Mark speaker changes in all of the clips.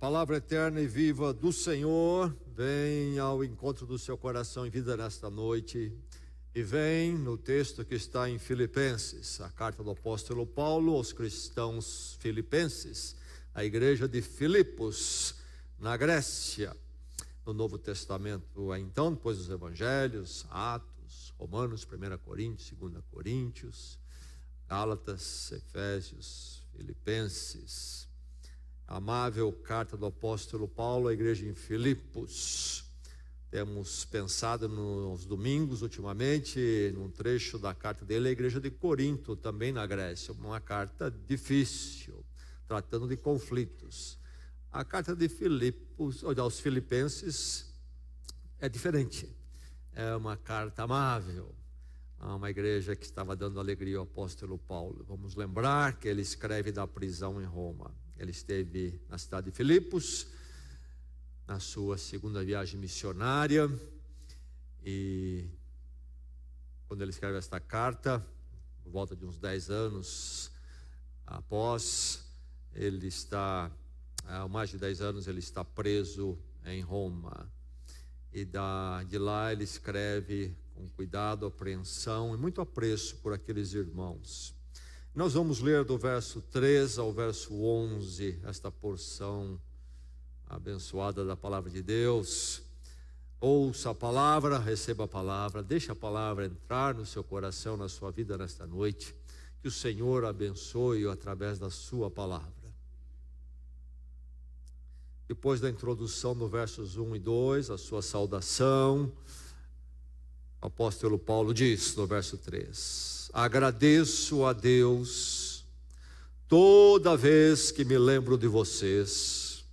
Speaker 1: palavra eterna e viva do Senhor vem ao encontro do seu coração em vida nesta noite e vem no texto que está em Filipenses, a carta do apóstolo Paulo aos cristãos filipenses, a igreja de Filipos, na Grécia, no Novo Testamento, então, depois dos Evangelhos, Atos, Romanos, 1 Coríntios, 2 Coríntios, Gálatas, Efésios, Filipenses. Amável carta do apóstolo Paulo à igreja em Filipos. Temos pensado nos domingos ultimamente num trecho da carta dele à igreja de Corinto, também na Grécia, uma carta difícil, tratando de conflitos. A carta de Filipos, aos Filipenses, é diferente, é uma carta amável a uma igreja que estava dando alegria ao apóstolo Paulo. Vamos lembrar que ele escreve da prisão em Roma. Ele esteve na cidade de Filipos, na sua segunda viagem missionária, e quando ele escreve esta carta, por volta de uns 10 anos após, ele está, há mais de 10 anos, ele está preso em Roma, e de lá ele escreve com cuidado, apreensão e muito apreço por aqueles irmãos. Nós vamos ler do verso 3 ao verso 11, esta porção abençoada da palavra de Deus. Ouça a palavra, receba a palavra, deixe a palavra entrar no seu coração, na sua vida nesta noite. Que o Senhor abençoe através da sua palavra. Depois da introdução no versos 1 e 2, a sua saudação, o apóstolo Paulo diz no verso 3: agradeço a Deus toda vez que me lembro de vocês.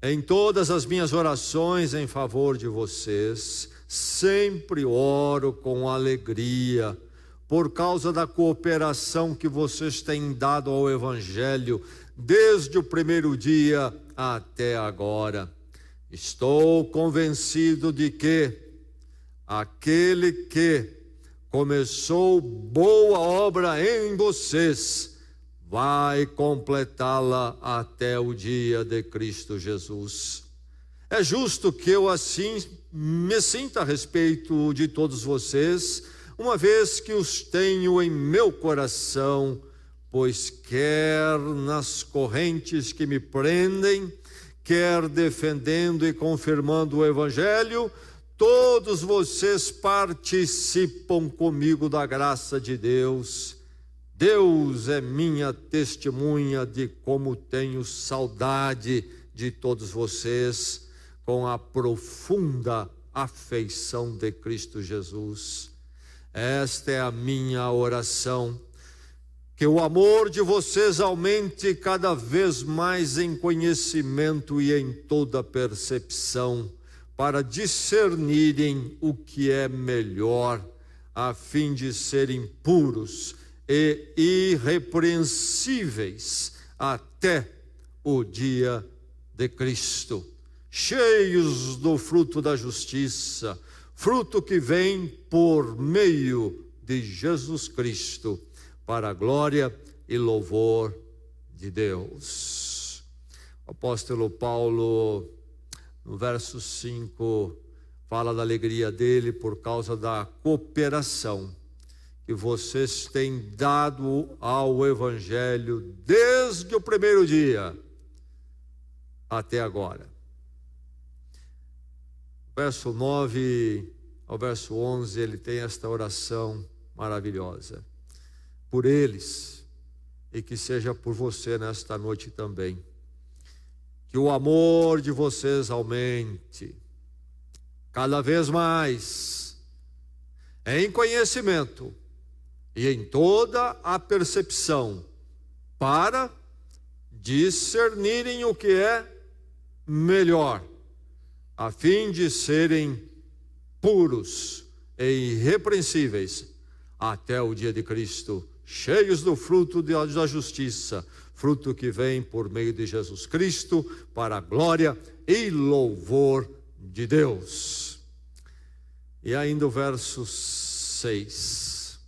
Speaker 1: Em todas as minhas orações em favor de vocês, sempre oro com alegria, por causa da cooperação que vocês têm dado ao Evangelho, desde o primeiro dia até agora. Estou convencido de que aquele que começou boa obra em vocês vai completá-la até o dia de Cristo Jesus. É justo que eu assim me sinta a respeito de todos vocês, uma vez que os tenho em meu coração, pois quer nas correntes que me prendem, quer defendendo e confirmando o Evangelho, todos vocês participam comigo da graça de Deus. Deus é minha testemunha de como tenho saudade de todos vocês, com a profunda afeição de Cristo Jesus. Esta é a minha oração, que o amor de vocês aumente cada vez mais em conhecimento e em toda percepção, para discernirem o que é melhor, a fim de serem puros e irrepreensíveis até o dia de Cristo, cheios do fruto da justiça, fruto que vem por meio de Jesus Cristo, para a glória e louvor de Deus. O apóstolo Paulo, no verso 5, fala da alegria dele por causa da cooperação que vocês têm dado ao Evangelho desde o primeiro dia até agora. Verso 9 ao verso 11, ele tem esta oração maravilhosa. Por eles, e que seja por você nesta noite também. Que o amor de vocês aumente cada vez mais em conhecimento e em toda a percepção, para discernirem o que é melhor, a fim de serem puros e irrepreensíveis até o dia de Cristo, cheios do fruto da justiça, fruto que vem por meio de Jesus Cristo, para a glória e louvor de Deus. E ainda o verso 6.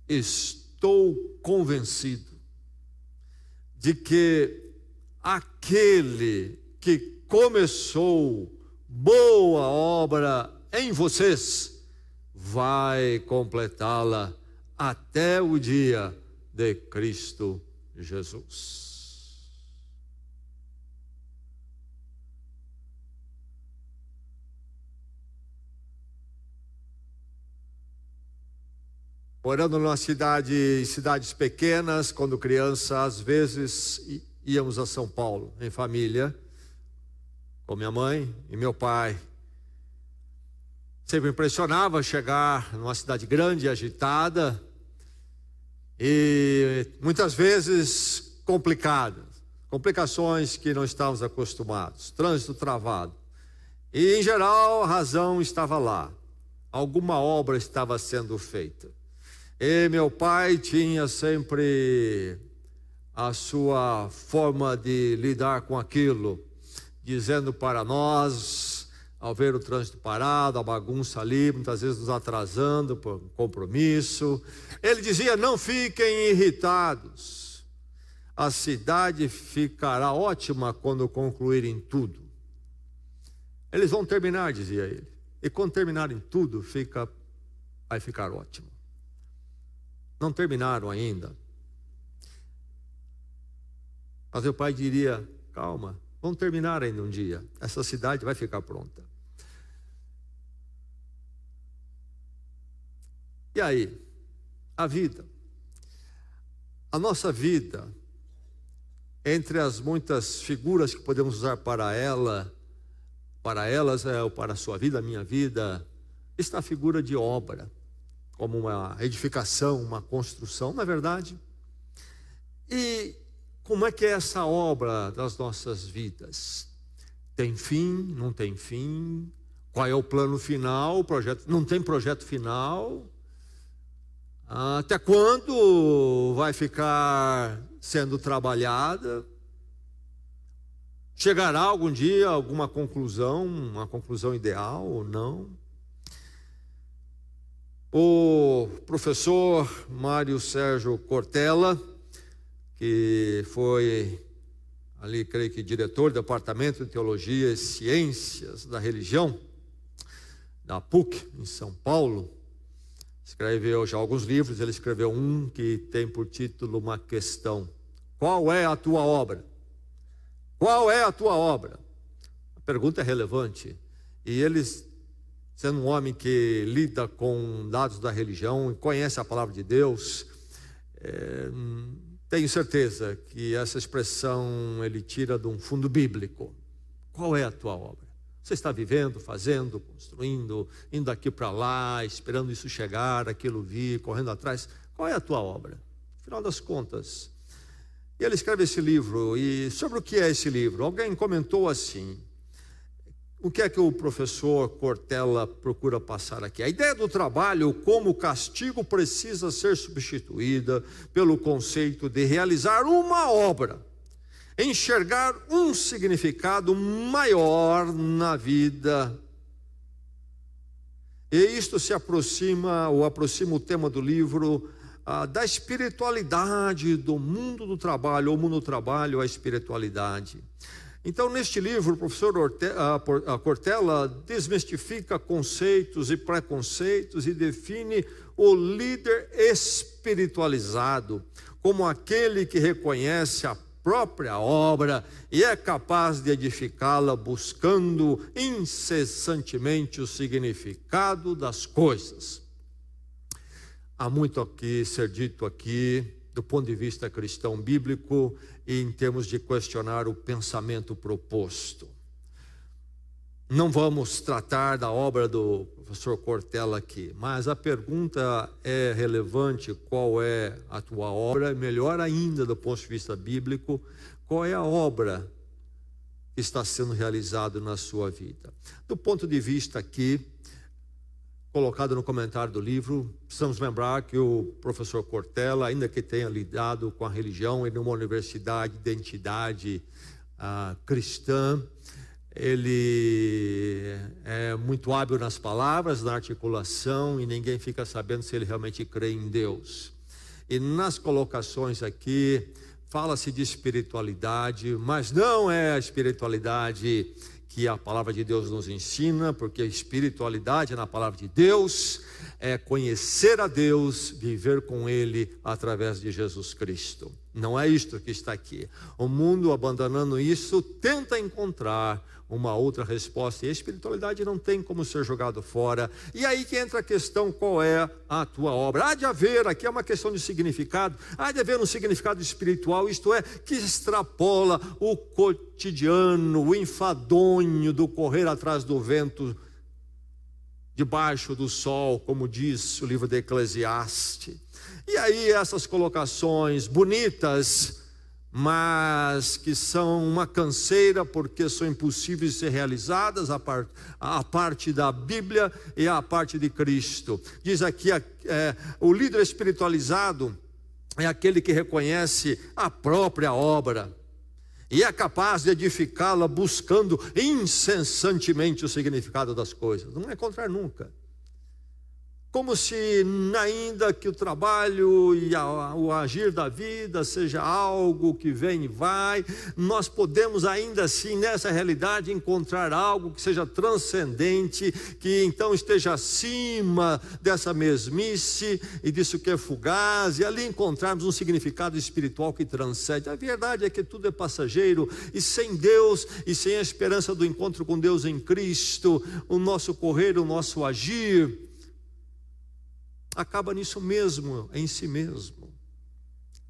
Speaker 1: Estou convencido de que aquele que começou boa obra em vocês, vai completá-la até o dia de Cristo Jesus. Morando numa cidades pequenas, quando criança, às vezes íamos a São Paulo em família, com minha mãe e meu pai. Sempre impressionava chegar numa cidade grande, agitada, e muitas vezes complicações que não estávamos acostumados, trânsito travado. E em geral a razão estava lá, alguma obra estava sendo feita. E meu pai tinha sempre a sua forma de lidar com aquilo, dizendo para nós, ao ver o trânsito parado, a bagunça ali, muitas vezes nos atrasando por compromisso, ele dizia: não fiquem irritados, a cidade ficará ótima quando concluírem tudo. Eles vão terminar, dizia ele, e quando terminarem tudo, vai ficar ótimo. Não terminaram ainda. Mas meu pai diria: calma, vamos terminar ainda um dia. Essa cidade vai ficar pronta. E aí? A vida. A nossa vida, entre as muitas figuras que podemos usar para elas, ou para a sua vida, a minha vida, está a figura de obra, como uma edificação, uma construção, não é verdade? E como é que é essa obra das nossas vidas? Tem fim? Não tem fim? Qual é o plano final? O projeto? Não tem projeto final? Até quando vai ficar sendo trabalhada? Chegará algum dia alguma conclusão, uma conclusão ideal ou não? O professor Mário Sérgio Cortella, que foi ali, creio que diretor do Departamento de Teologia e Ciências da Religião, da PUC, em São Paulo, escreveu já alguns livros. Ele escreveu um que tem por título uma questão: qual é a tua obra? Qual é a tua obra? A pergunta é relevante. E eles, sendo um homem que lida com dados da religião e conhece a palavra de Deus, tenho certeza que essa expressão ele tira de um fundo bíblico. Qual é a tua obra? Você está vivendo, fazendo, construindo, indo daqui para lá, esperando isso chegar, aquilo vir, correndo atrás? Qual é a tua obra? Afinal das contas. E ele escreve esse livro. E sobre o que é esse livro? Alguém comentou assim: o que é que o professor Cortella procura passar aqui? A ideia do trabalho como castigo precisa ser substituída pelo conceito de realizar uma obra, enxergar um significado maior na vida. E isto se aproxima o tema do livro da espiritualidade do mundo do trabalho, ou mundo do trabalho, a espiritualidade. Então, neste livro, o professor Cortella desmistifica conceitos e preconceitos e define o líder espiritualizado como aquele que reconhece a própria obra e é capaz de edificá-la buscando incessantemente o significado das coisas. Há muito a ser dito aqui do ponto de vista cristão bíblico e em termos de questionar o pensamento proposto. Não vamos tratar da obra do professor Cortella aqui, mas a pergunta é relevante: qual é a tua obra? Melhor ainda, do ponto de vista bíblico, qual é a obra que está sendo realizada na sua vida? Do ponto de vista aqui, colocado no comentário do livro, precisamos lembrar que o professor Cortella, ainda que tenha lidado com a religião em uma universidade de identidade cristã, ele é muito hábil nas palavras, na articulação, e ninguém fica sabendo se ele realmente crê em Deus. E nas colocações aqui, fala-se de espiritualidade, mas não é a espiritualidade que a palavra de Deus nos ensina, porque a espiritualidade na palavra de Deus é conhecer a Deus, viver com Ele através de Jesus Cristo. Não é isto que está aqui. O mundo, abandonando isso, tenta encontrar uma outra resposta, e a espiritualidade não tem como ser jogado fora. E aí que entra a questão: qual é a tua obra? Há de haver, aqui é uma questão de significado, há de haver um significado espiritual, isto é, que extrapola o cotidiano, o enfadonho do correr atrás do vento, debaixo do sol, como diz o livro de Eclesiastes. E aí essas colocações bonitas, mas que são uma canseira, porque são impossíveis de ser realizadas, a parte da Bíblia e a parte de Cristo. Diz aqui, o líder espiritualizado é aquele que reconhece a própria obra e é capaz de edificá-la buscando incessantemente o significado das coisas. Não vai encontrar nunca. Como se ainda que o trabalho e o agir da vida seja algo que vem e vai, nós podemos ainda assim nessa realidade encontrar algo que seja transcendente, que então esteja acima dessa mesmice e disso que é fugaz, e ali encontrarmos um significado espiritual que transcende. A verdade é que tudo é passageiro, e sem Deus e sem a esperança do encontro com Deus em Cristo, o nosso correr, o nosso agir acaba nisso mesmo, em si mesmo.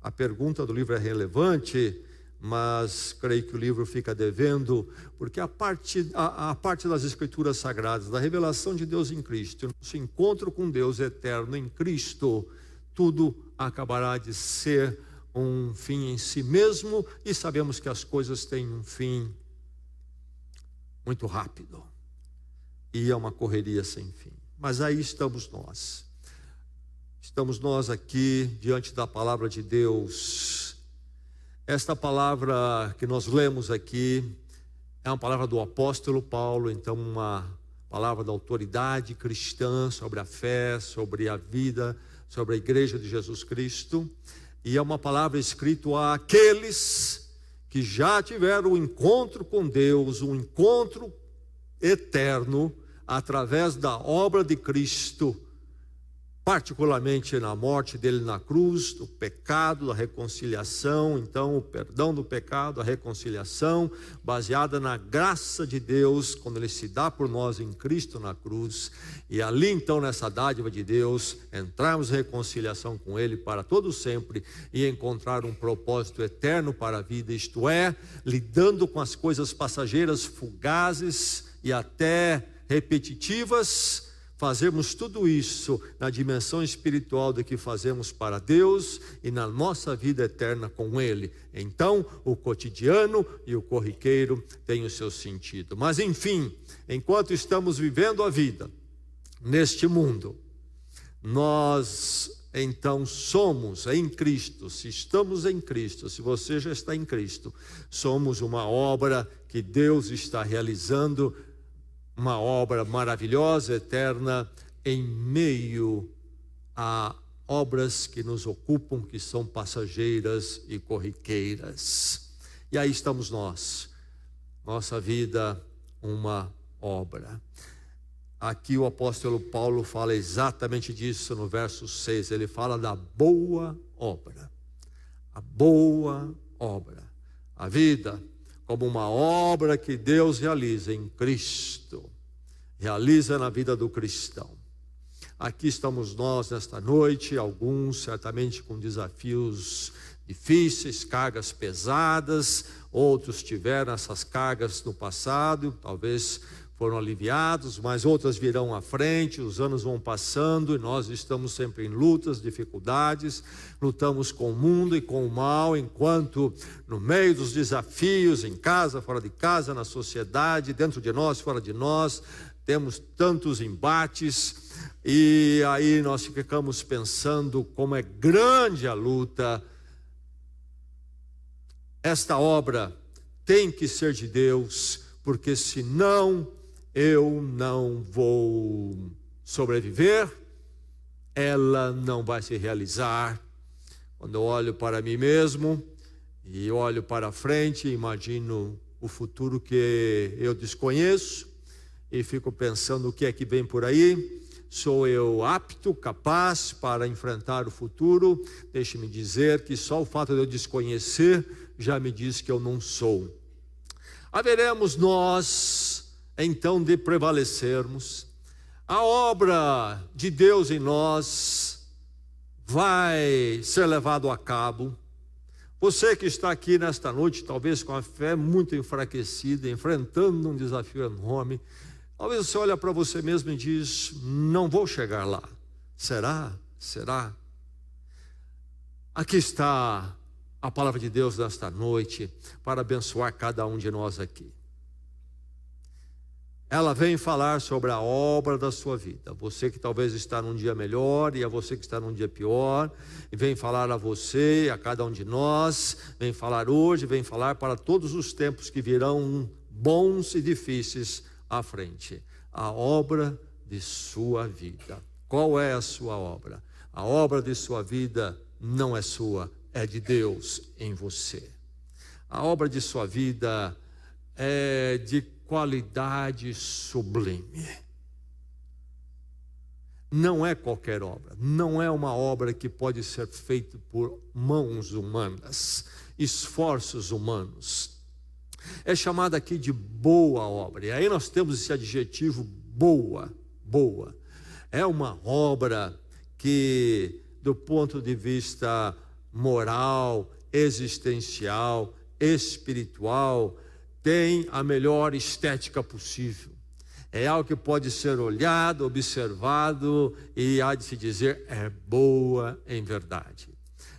Speaker 1: A pergunta do livro é relevante, mas creio que o livro fica devendo, porque a parte das Escrituras Sagradas, da revelação de Deus em Cristo, nosso encontro com Deus eterno em Cristo, tudo acabará de ser um fim em si mesmo, e sabemos que as coisas têm um fim muito rápido, e é uma correria sem fim. Mas aí estamos nós. Estamos nós aqui diante da palavra de Deus. Esta palavra que nós lemos aqui é uma palavra do apóstolo Paulo, então uma palavra da autoridade cristã sobre a fé, sobre a vida, sobre a igreja de Jesus Cristo. E é uma palavra escrita àqueles que já tiveram um encontro com Deus, um encontro eterno através da obra de Cristo, particularmente na morte dele na cruz, do pecado, da reconciliação, então o perdão do pecado, a reconciliação, baseada na graça de Deus, quando ele se dá por nós em Cristo na cruz, e ali então nessa dádiva de Deus, entrarmos em reconciliação com ele para todo sempre, e encontrar um propósito eterno para a vida, isto é, lidando com as coisas passageiras, fugazes e até repetitivas, fazermos tudo isso na dimensão espiritual do que fazemos para Deus e na nossa vida eterna com Ele. Então, o cotidiano e o corriqueiro têm o seu sentido. Mas, enfim, enquanto estamos vivendo a vida neste mundo, nós então somos em Cristo. Se estamos em Cristo, se você já está em Cristo, somos uma obra que Deus está realizando, uma obra maravilhosa, eterna, em meio a obras que nos ocupam, que são passageiras e corriqueiras. E aí estamos nós, nossa vida, uma obra. Aqui o apóstolo Paulo fala exatamente disso no verso 6, ele fala da boa obra. A boa obra, a vida como uma obra que Deus realiza em Cristo, realiza na vida do cristão. Aqui estamos nós nesta noite, alguns certamente com desafios difíceis, cargas pesadas, outros tiveram essas cargas no passado, talvez foram aliviados, mas outras virão à frente, os anos vão passando e nós estamos sempre em lutas, dificuldades, lutamos com o mundo e com o mal, enquanto no meio dos desafios, em casa, fora de casa, na sociedade, dentro de nós, fora de nós, temos tantos embates, e aí nós ficamos pensando como é grande a luta. Esta obra tem que ser de Deus, porque senão eu não vou sobreviver, ela não vai se realizar. Quando eu olho para mim mesmo, E olho para frente, imagino o futuro que eu desconheço e fico pensando o que é que vem por aí. Sou eu apto, capaz para enfrentar o futuro? Deixe-me dizer que só o fato de eu desconhecer já me diz que eu não sou. Haveremos nós, então, de prevalecermos. A obra de Deus em nós vai ser levado a cabo. Você que está aqui nesta noite, talvez com a fé muito enfraquecida, enfrentando um desafio enorme, talvez você olhe para você mesmo e diz: não vou chegar lá. Será? Será? Aqui está a palavra de Deus nesta noite para abençoar cada um de nós aqui. Ela vem falar sobre a obra da sua vida. Você que talvez está num dia melhor e a você que está num dia pior, e vem falar a você, a cada um de nós, vem falar hoje, vem falar para todos os tempos que virão bons e difíceis à frente. A obra de sua vida. Qual é a sua obra? A obra de sua vida não é sua, é de Deus em você. A obra de sua vida é de qualidade sublime. Não é qualquer obra, não é uma obra que pode ser feita por mãos humanas, esforços humanos. É chamada aqui de boa obra, e aí nós temos esse adjetivo boa, boa. É uma obra que, do ponto de vista moral, existencial, espiritual, tem a melhor estética possível. É algo que pode ser olhado, observado e há de se dizer, é boa em verdade.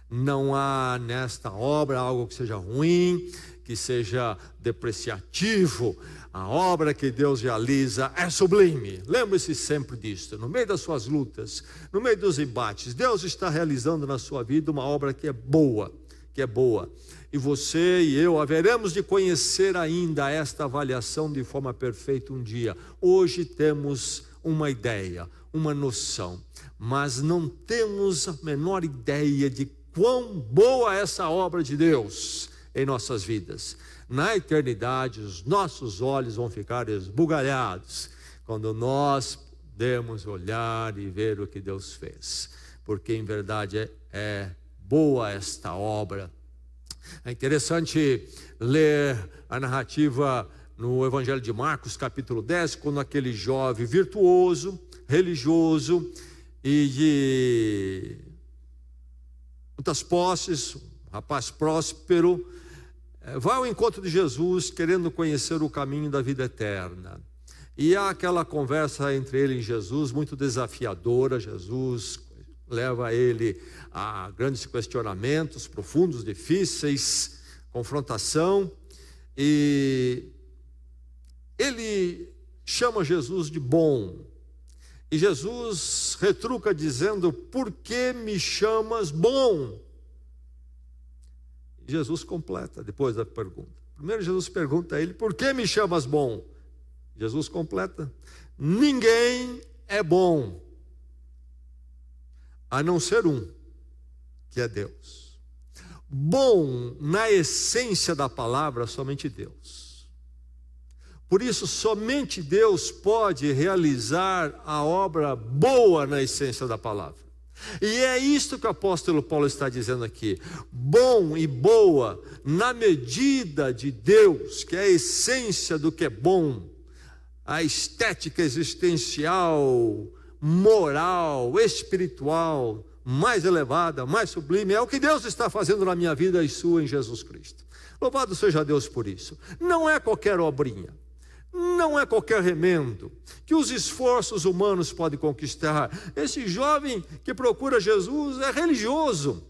Speaker 1: Não há nesta obra algo que seja ruim, que seja depreciativo. A obra que Deus realiza é sublime. Lembre-se sempre disso. No meio das suas lutas, no meio dos embates, Deus está realizando na sua vida uma obra que é boa, que é boa. E você e eu haveremos de conhecer ainda esta avaliação de forma perfeita um dia. Hoje temos uma ideia, uma noção, mas não temos a menor ideia de quão boa é essa obra de Deus em nossas vidas. Na eternidade, os nossos olhos vão ficar esbugalhados quando nós podemos olhar e ver o que Deus fez, porque em verdade é boa esta obra. É interessante ler a narrativa no Evangelho de Marcos, capítulo 10, quando aquele jovem virtuoso, religioso e de muitas posses, um rapaz próspero, vai ao encontro de Jesus querendo conhecer o caminho da vida eterna. E há aquela conversa entre ele e Jesus muito desafiadora. Jesus leva ele a grandes questionamentos profundos, difíceis, confrontação, e ele chama Jesus de bom, e Jesus retruca dizendo: por que me chamas bom? E Jesus completa depois da pergunta. Primeiro Jesus pergunta a ele: por que me chamas bom? Jesus completa: ninguém é bom a não ser um, que é Deus. Bom, na essência da palavra, somente Deus. Por isso, somente Deus pode realizar a obra boa na essência da palavra. E é isto que o apóstolo Paulo está dizendo aqui. Bom e boa, na medida de Deus, que é a essência do que é bom, a estética existencial, moral, espiritual, mais elevada, mais sublime, é o que Deus está fazendo na minha vida e sua em Jesus Cristo. Louvado seja Deus por isso. Não é qualquer obrinha, não é qualquer remendo que os esforços humanos podem conquistar. Esse jovem que procura Jesus é religioso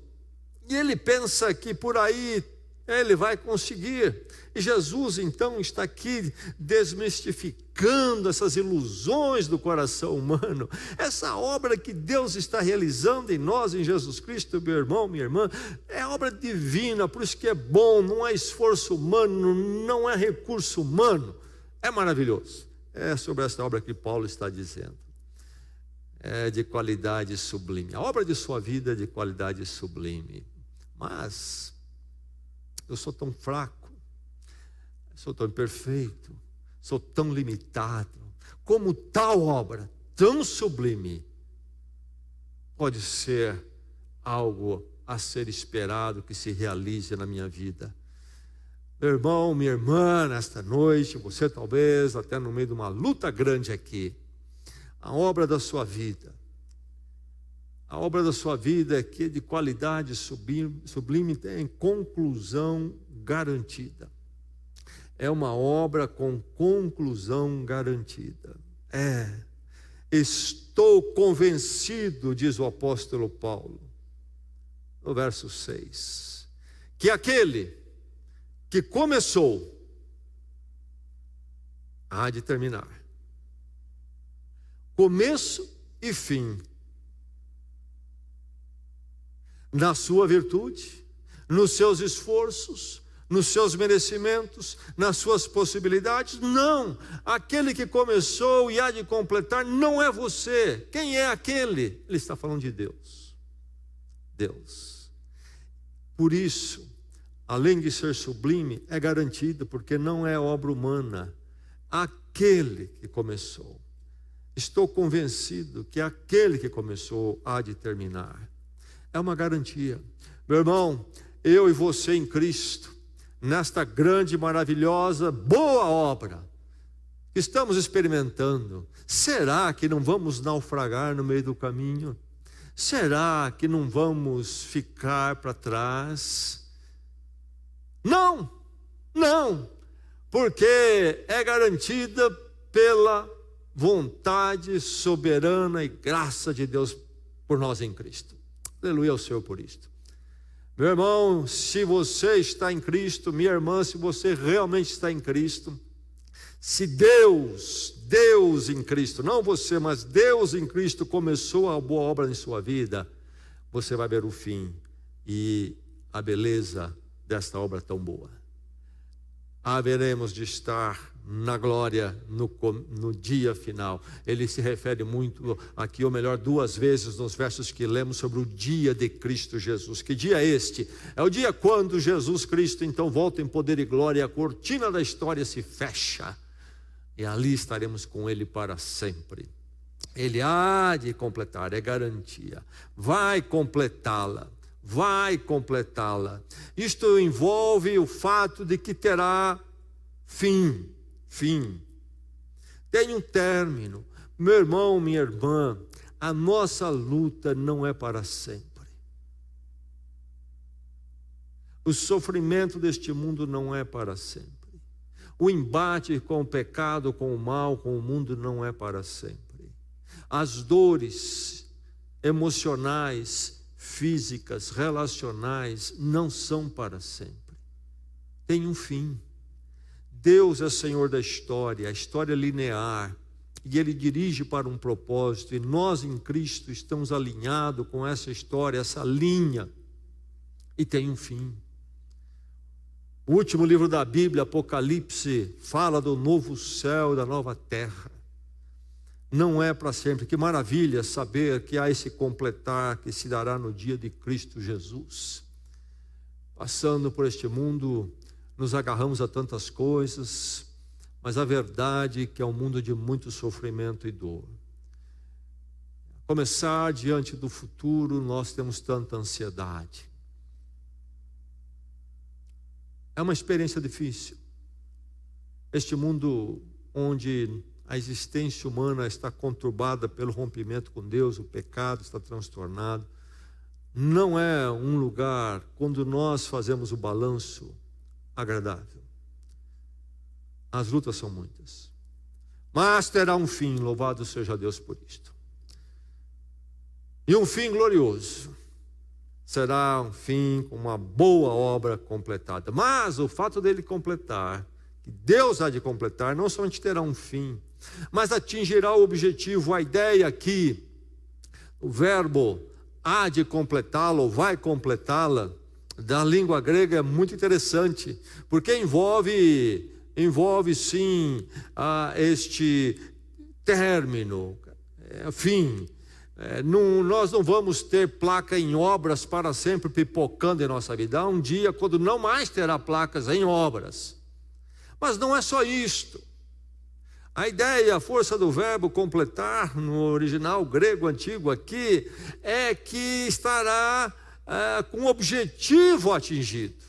Speaker 1: e ele pensa que por aí ele vai conseguir. E Jesus então está aqui desmistificando essas ilusões do coração humano. Essa obra que Deus está realizando em nós, em Jesus Cristo, meu irmão, minha irmã, é obra divina, por isso que é bom, não é esforço humano, não é recurso humano. É maravilhoso. É sobre essa obra que Paulo está dizendo. É de qualidade sublime. A obra de sua vida é de qualidade sublime. Mas eu sou tão fraco, sou tão imperfeito, sou tão limitado. Como tal obra tão sublime pode ser algo a ser esperado que se realize na minha vida? Meu irmão, minha irmã, nesta noite, você talvez até no meio de uma luta grande aqui, a obra da sua vida é que de qualidade sublime, tem conclusão garantida. É uma obra com conclusão garantida. Estou convencido, diz o apóstolo Paulo, no verso 6, que aquele que começou há de terminar. Começo e fim. Na sua virtude, nos seus esforços, nos seus merecimentos, nas suas possibilidades. Não, aquele que começou e há de completar não é você. Quem é aquele? Ele está falando de Deus. Deus. Por isso, além de ser sublime, é garantido, porque não é obra humana. Aquele que começou. Estou convencido que aquele que começou há de terminar. É uma garantia. Meu irmão, eu e você em Cristo, nesta grande, maravilhosa, boa obra que estamos experimentando, será que não vamos naufragar no meio do caminho? Será que não vamos ficar para trás? Não, porque é garantida pela vontade soberana e graça de Deus por nós em Cristo. Aleluia ao Senhor por isto. Meu irmão, se você está em Cristo, minha irmã, se você realmente está em Cristo, se Deus em Cristo, não você, mas Deus em Cristo começou a boa obra em sua vida, você vai ver o fim e a beleza desta obra tão boa. Haveremos de estar na glória no dia final. Ele se refere muito aqui, ou melhor, 2 vezes nos versos que lemos sobre o dia de Cristo Jesus. Que dia é este? É o dia quando Jesus Cristo então volta em poder e glória, a cortina da história se fecha e ali estaremos com Ele para sempre. Ele há de completar, é garantia, vai completá-la. Isto envolve o fato de que terá fim. Tem um término. Meu irmão, minha irmã, a nossa luta não é para sempre. O sofrimento deste mundo não é para sempre. O embate com o pecado, com o mal, com o mundo não é para sempre. As dores emocionais, físicas, relacionais, não são para sempre. Tem um fim. Deus é Senhor da história, a história é linear, e Ele dirige para um propósito, e nós em Cristo estamos alinhados com essa história, essa linha, e tem um fim. O último livro da Bíblia, Apocalipse, fala do novo céu e da nova terra. Não é para sempre. Que maravilha saber que há esse completar que se dará no dia de Cristo Jesus. Passando por este mundo, nos agarramos a tantas coisas, mas a verdade é que é um mundo de muito sofrimento e dor. Começar diante do futuro, nós temos tanta ansiedade. É uma experiência difícil. Este mundo onde a existência humana está conturbada pelo rompimento com Deus, o pecado está transtornado, não é um lugar, quando nós fazemos o balanço, agradável. As lutas são muitas, mas terá um fim, louvado seja Deus por isto. E um fim glorioso. Será um fim com uma boa obra completada. Mas o fato dele completar, que Deus há de completar, não somente terá um fim, mas atingirá o objetivo. A ideia aqui, o verbo há de completá-la ou vai completá-la, da língua grega é muito interessante, porque envolve sim este término, fim. Nós não vamos ter placa em obras para sempre pipocando em nossa vida. Há um dia quando não mais terá placas em obras. Mas não é só isto. A ideia, a força do verbo completar, no original grego antigo aqui, é que estará com o objetivo atingido.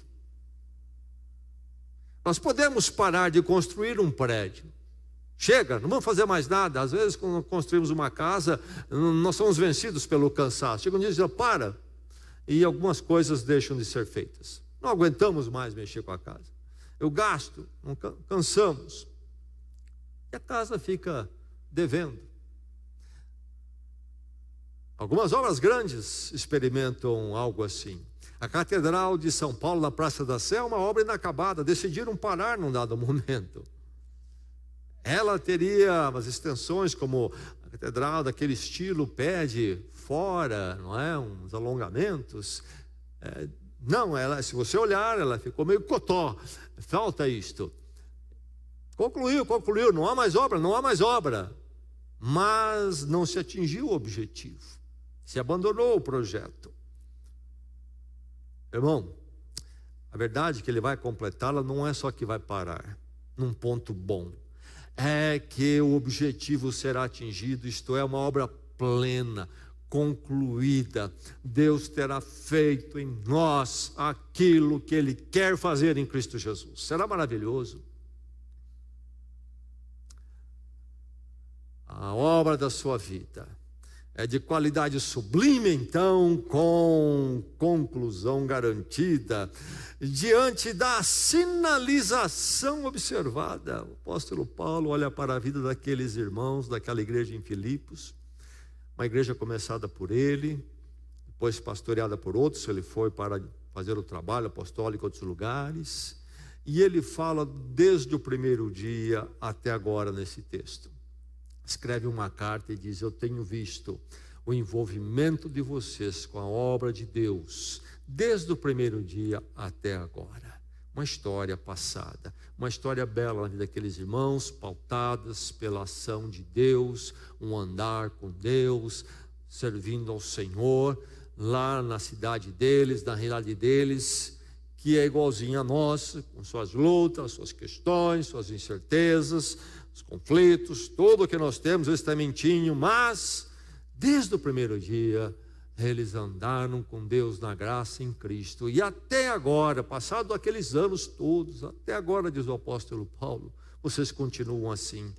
Speaker 1: Nós podemos parar de construir um prédio. Chega, não vamos fazer mais nada. Às vezes, quando construímos uma casa, nós somos vencidos pelo cansaço. Chega um dia e diz, para, e algumas coisas deixam de ser feitas. Não aguentamos mais mexer com a casa. Eu gasto, não cansamos. E a casa fica devendo. Algumas obras grandes experimentam algo assim. A Catedral de São Paulo, na Praça da Sé, é uma obra inacabada. Decidiram parar num dado momento. Ela teria umas extensões, como a catedral daquele estilo pede fora, não é? Uns alongamentos. Não, se você olhar, ela ficou meio cotó. Falta isto. Concluiu, não há mais obra. Mas não se atingiu o objetivo. Se abandonou o projeto. Irmão, a verdade é que ele vai completá-la, não é só que vai parar num ponto bom. É que o objetivo será atingido, isto é, uma obra plena, concluída. Deus terá feito em nós aquilo que Ele quer fazer em Cristo Jesus. Será maravilhoso. A obra da sua vida é de qualidade sublime, então, com conclusão garantida, diante da sinalização observada. O apóstolo Paulo olha para a vida daqueles irmãos, daquela igreja em Filipos, uma igreja começada por ele, depois pastoreada por outros. Ele foi para fazer o trabalho apostólico em outros lugares, e ele fala desde o primeiro dia até agora nesse texto. Escreve uma carta e diz: eu tenho visto o envolvimento de vocês com a obra de Deus, desde o primeiro dia até agora. Uma história passada, uma história bela na vida daqueles irmãos, pautadas pela ação de Deus, um andar com Deus, servindo ao Senhor, lá na cidade deles, na realidade deles, que é igualzinha a nossa, com suas lutas, suas questões, suas incertezas, os conflitos, tudo o que nós temos, esse tamentinho, mas desde o primeiro dia eles andaram com Deus na graça em Cristo, e até agora, passado aqueles anos todos, até agora, diz o apóstolo Paulo, vocês continuam assim.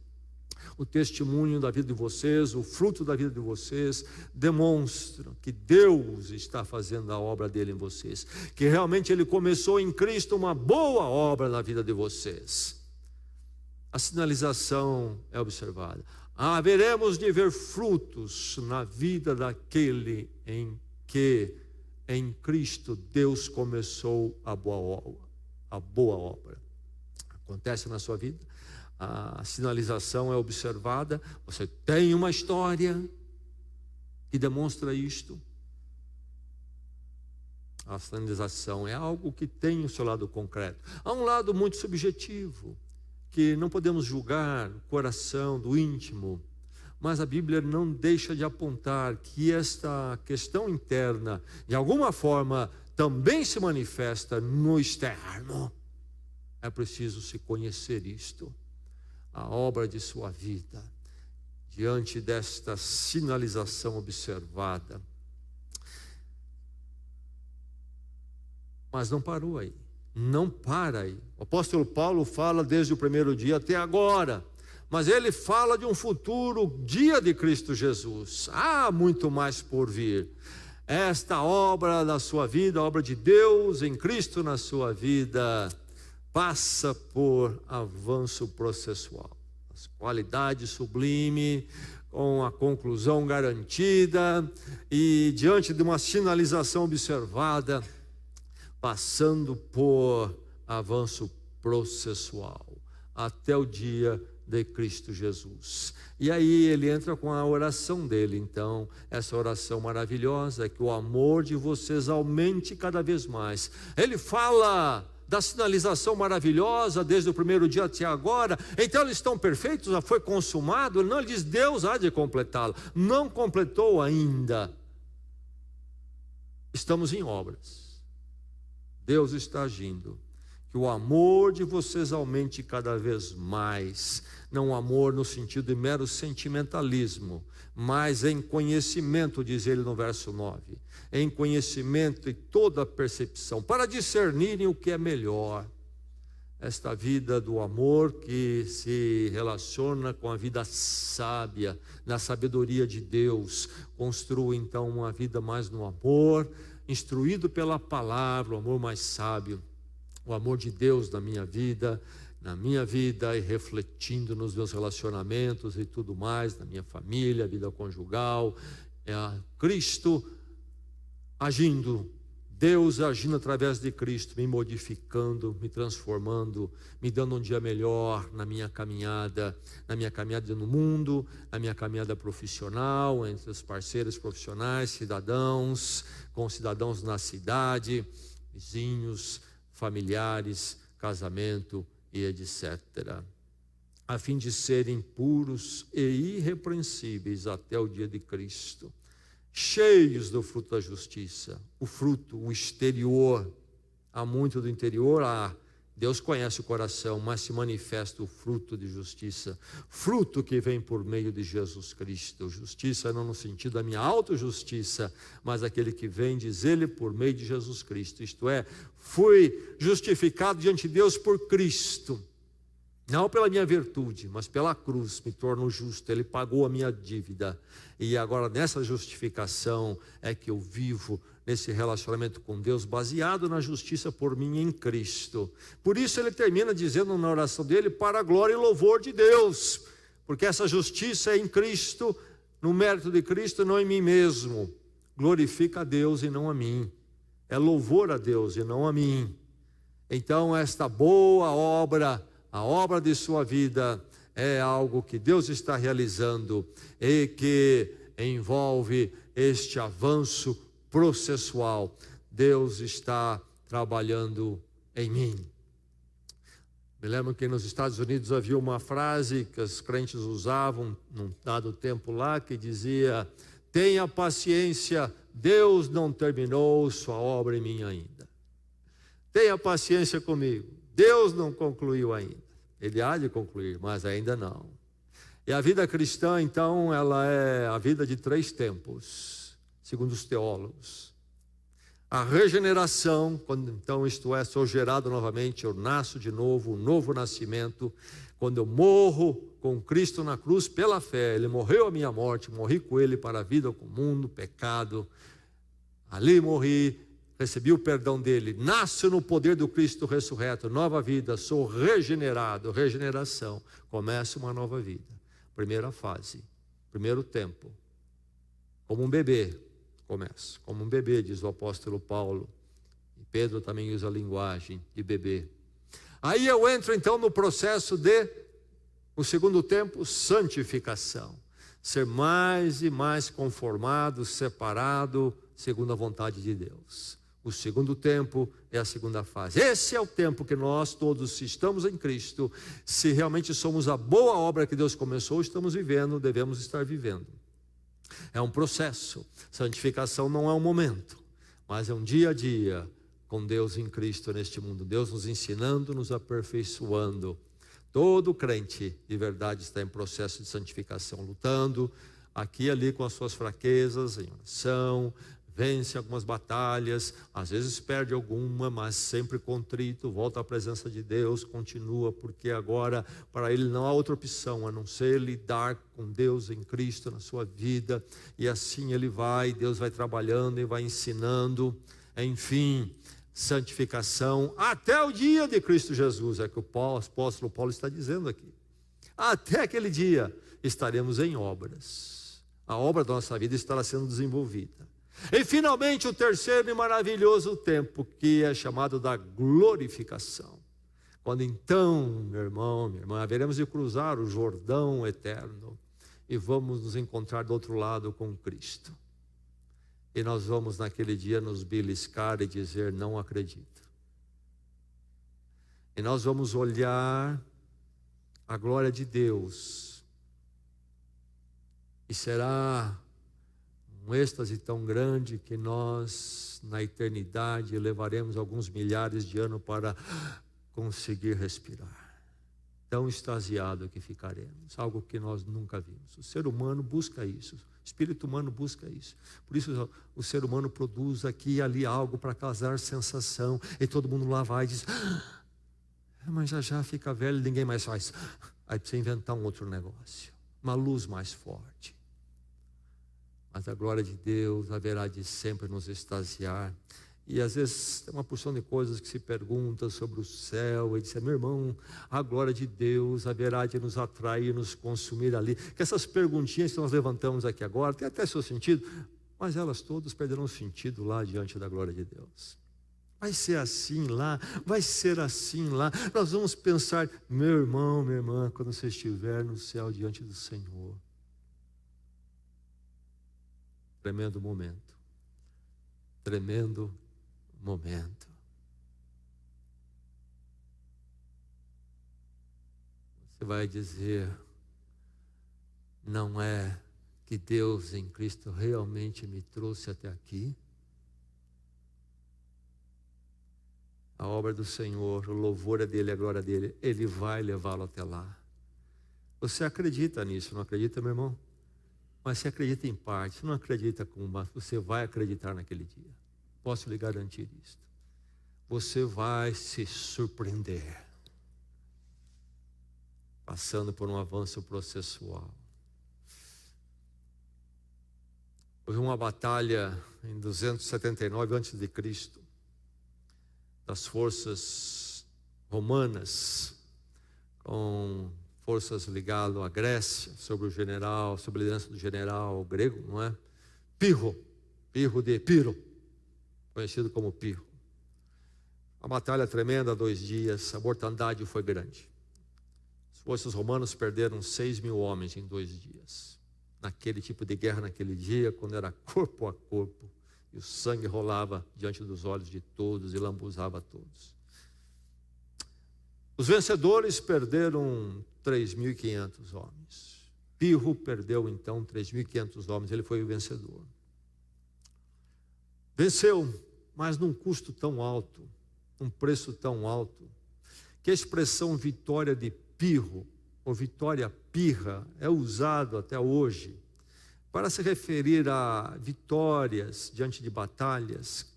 Speaker 1: O testemunho da vida de vocês, o fruto da vida de vocês, demonstram que Deus está fazendo a obra dele em vocês, que realmente ele começou em Cristo uma boa obra na vida de vocês. A sinalização é observada. Haveremos de ver frutos na vida daquele em que, em Cristo, Deus começou a boa obra. Acontece na sua vida, a sinalização é observada, você tem uma história que demonstra isto. A sinalização é algo que tem o seu lado concreto. Há um lado muito subjetivo, que não podemos julgar o coração do íntimo, mas a Bíblia não deixa de apontar que esta questão interna, de alguma forma, também se manifesta no externo. É preciso se conhecer isto, a obra de sua vida, diante desta sinalização observada. Mas não parou aí. Não para aí. O apóstolo Paulo fala desde o primeiro dia até agora, mas ele fala de um futuro dia de Cristo Jesus. Há muito mais por vir. Esta obra da sua vida, a obra de Deus em Cristo na sua vida, passa por avanço processual. As qualidades sublime, com a conclusão garantida e diante de uma sinalização observada, passando por avanço processual, até o dia de Cristo Jesus. E aí ele entra com a oração dele, então, essa oração maravilhosa, é que o amor de vocês aumente cada vez mais. Ele fala da sinalização maravilhosa desde o primeiro dia até agora. Então eles estão perfeitos, já foi consumado? Não, ele diz: Deus há de completá-lo. Não completou ainda. Estamos em obras. Deus está agindo. Que o amor de vocês aumente cada vez mais. Não amor no sentido de mero sentimentalismo, mas em conhecimento, diz ele no verso 9. Em conhecimento e toda percepção, para discernirem o que é melhor. Esta vida do amor que se relaciona com a vida sábia, na sabedoria de Deus. Construa então uma vida mais no amor, instruído pela palavra, o amor mais sábio. O amor de Deus na minha vida e refletindo nos meus relacionamentos e tudo mais, na minha família, vida conjugal. Cristo agindo, Deus agindo através de Cristo, me modificando, me transformando, me dando um dia melhor na minha caminhada no mundo, na minha caminhada profissional, entre os parceiros profissionais, cidadãos, com cidadãos na cidade, vizinhos, familiares, casamento e etc. A fim de serem puros e irrepreensíveis até o dia de Cristo, cheios do fruto da justiça. O fruto, o exterior, há muito do interior, Deus conhece o coração, mas se manifesta o fruto de justiça, fruto que vem por meio de Jesus Cristo. Justiça não no sentido da minha autojustiça, mas aquele que vem, diz ele, por meio de Jesus Cristo. Isto é, fui justificado diante de Deus por Cristo, não pela minha virtude, mas pela cruz, me torno justo. Ele pagou a minha dívida, e agora nessa justificação é que eu vivo nesse relacionamento com Deus, baseado na justiça por mim em Cristo. Por isso ele termina dizendo na oração dele: para a glória e louvor de Deus, porque essa justiça é em Cristo, no mérito de Cristo, não em mim mesmo. Glorifica a Deus e não a mim, é louvor a Deus e não a mim. Então esta boa obra, a obra de sua vida, é algo que Deus está realizando e que envolve este avanço processual. Deus está trabalhando em mim. Me lembro que nos Estados Unidos havia uma frase que os crentes usavam num dado tempo lá, que dizia: tenha paciência, Deus não terminou sua obra em mim ainda. Tenha paciência comigo, Deus não concluiu ainda. Ele há de concluir, mas ainda não. E a vida cristã, então, ela é a vida de 3 tempos, segundo os teólogos. A regeneração, quando então isto é, sou gerado novamente, eu nasço de novo, um novo nascimento, quando eu morro com Cristo na cruz pela fé. Ele morreu a minha morte, morri com ele para a vida comum do pecado, ali morri, recebi o perdão dele, nasço no poder do Cristo ressurreto, nova vida, sou regenerado, regeneração, começa uma nova vida. Primeira fase, primeiro tempo, como um bebê, começa, como um bebê, diz o apóstolo Paulo, e Pedro também usa a linguagem de bebê. Aí eu entro então no processo de, o segundo tempo, santificação, ser mais e mais conformado, separado, segundo a vontade de Deus. O segundo tempo é a segunda fase. Esse é o tempo que nós todos, se estamos em Cristo, se realmente somos a boa obra que Deus começou, estamos vivendo, devemos estar vivendo. É um processo. Santificação não é um momento, mas é um dia a dia com Deus em Cristo neste mundo. Deus nos ensinando, nos aperfeiçoando. Todo crente de verdade está em processo de santificação, lutando aqui e ali com as suas fraquezas, em oração, vence algumas batalhas, às vezes perde alguma, mas sempre contrito, volta à presença de Deus, continua, porque agora para ele não há outra opção a não ser lidar com Deus em Cristo na sua vida, e assim ele vai, Deus vai trabalhando e vai ensinando, enfim, santificação até o dia de Cristo Jesus, é que o apóstolo Paulo está dizendo aqui. Até aquele dia estaremos em obras, a obra da nossa vida estará sendo desenvolvida. E finalmente o terceiro e maravilhoso tempo, que é chamado da glorificação. Quando então, meu irmão, minha irmã, haveremos de cruzar o Jordão eterno e vamos nos encontrar do outro lado com Cristo. E nós vamos naquele dia nos beliscar e dizer: não acredito. E nós vamos olhar a glória de Deus. E será um êxtase tão grande que nós, na eternidade, levaremos alguns milhares de anos para conseguir respirar. Tão extasiado que ficaremos, algo que nós nunca vimos. O ser humano busca isso, o espírito humano busca isso. Por isso o ser humano produz aqui e ali algo para causar sensação, e todo mundo lá vai e diz, mas já fica velho e ninguém mais faz. Aí precisa inventar um outro negócio, uma luz mais forte. Mas a glória de Deus haverá de sempre nos extasiar. E às vezes tem uma porção de coisas que se pergunta sobre o céu, e diz, meu irmão, a glória de Deus haverá de nos atrair, nos consumir ali. Que essas perguntinhas que nós levantamos aqui agora, tem até seu sentido, mas elas todas perderão sentido lá diante da glória de Deus. Vai ser assim lá, vai ser assim lá. Nós vamos pensar, meu irmão, minha irmã, quando você estiver no céu diante do Senhor. Tremendo momento. Tremendo momento. Você vai dizer, não é que Deus em Cristo realmente me trouxe até aqui? A obra do Senhor, o louvor é dele, a glória dele, ele vai levá-lo até lá. Você acredita nisso, não acredita, meu irmão? Mas você acredita em parte, você não acredita com uma, você vai acreditar naquele dia. Posso lhe garantir isto. Você vai se surpreender, passando por um avanço processual. Houve uma batalha em 279 a.C., das forças romanas, com forças ligadas à Grécia, sobre o general, sobre a liderança do general grego, não é? Pirro de Epiro, conhecido como Pirro. Uma batalha tremenda, 2 dias, a mortandade foi grande. As forças romanas perderam 6.000 homens em 2 dias. Naquele tipo de guerra, naquele dia, quando era corpo a corpo, e o sangue rolava diante dos olhos de todos e lambuzava todos. Os vencedores perderam 3.500 homens. Pirro perdeu então 3.500 homens, ele foi o vencedor. Venceu, mas num custo tão alto, um preço tão alto, que a expressão vitória de Pirro, ou vitória pirra, é usado até hoje para se referir a vitórias diante de batalhas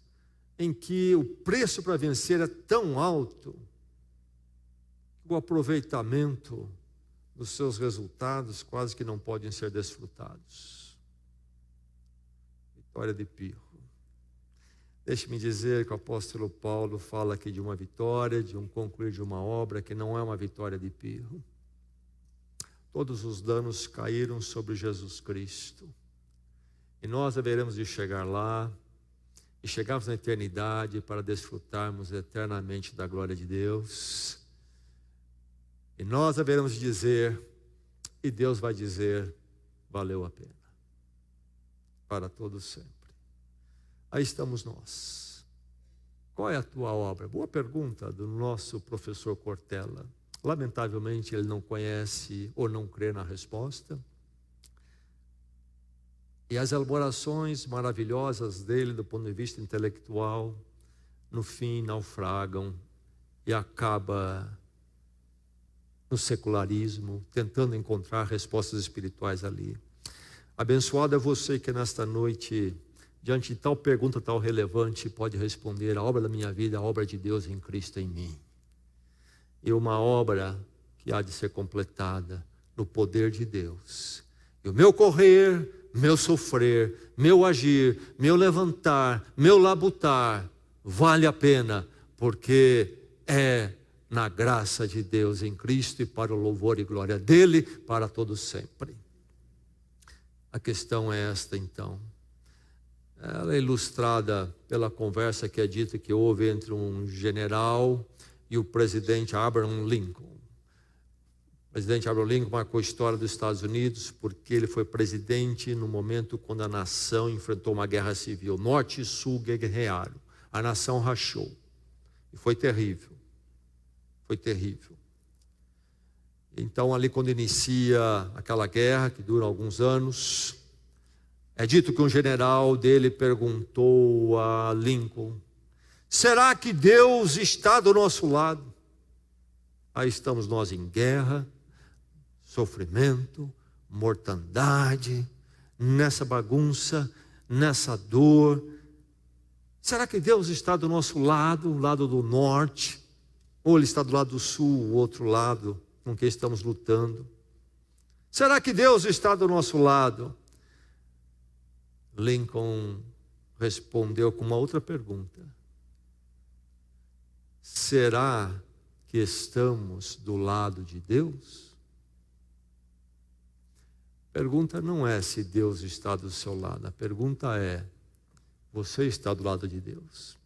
Speaker 1: em que o preço para vencer é tão alto que o aproveitamento dos seus resultados quase que não podem ser desfrutados. Vitória de Pirro. Deixe-me dizer que o apóstolo Paulo fala aqui de uma vitória, de um concluir de uma obra que não é uma vitória de Pirro. Todos os danos caíram sobre Jesus Cristo. E nós haveremos de chegar lá e chegarmos na eternidade para desfrutarmos eternamente da glória de Deus. E nós haveremos de dizer, e Deus vai dizer, valeu a pena. Para todo sempre. Aí estamos nós. Qual é a tua obra? Boa pergunta do nosso professor Cortella. Lamentavelmente ele não conhece ou não crê na resposta. E as elaborações maravilhosas dele do ponto de vista intelectual, no fim naufragam e acaba no secularismo, tentando encontrar respostas espirituais ali. Abençoado é você que nesta noite, diante de tal pergunta tão relevante, pode responder, a obra da minha vida, a obra de Deus em Cristo em mim. E uma obra que há de ser completada no poder de Deus. E o meu correr, meu sofrer, meu agir, meu levantar, meu labutar, vale a pena, porque é na graça de Deus em Cristo e para o louvor e glória dele, para todos sempre. A questão é esta então. Ela é ilustrada pela conversa que é dita que houve entre um general e o presidente Abraham Lincoln. O presidente Abraham Lincoln marcou a história dos Estados Unidos porque ele foi presidente no momento quando a nação enfrentou uma guerra civil. Norte e Sul guerrearam. A nação rachou. E foi terrível. Foi foi terrível. Então, ali quando inicia aquela guerra, que dura alguns anos, é dito que um general dele perguntou a Lincoln: será que Deus está do nosso lado? Aí estamos nós em guerra, sofrimento, mortandade, nessa bagunça, nessa dor. Será que Deus está do nosso lado, lado do norte? Ou Ele está do lado do sul, o outro lado com quem estamos lutando? Será que Deus está do nosso lado? Lincoln respondeu com uma outra pergunta: será que estamos do lado de Deus? A pergunta não é se Deus está do seu lado, a pergunta é: você está do lado de Deus?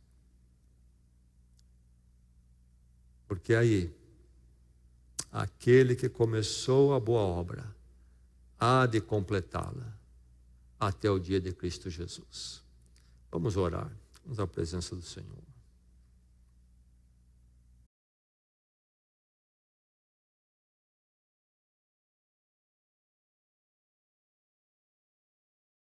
Speaker 1: Porque aí, aquele que começou a boa obra há de completá-la até o dia de Cristo Jesus. Vamos orar, vamos à presença do Senhor.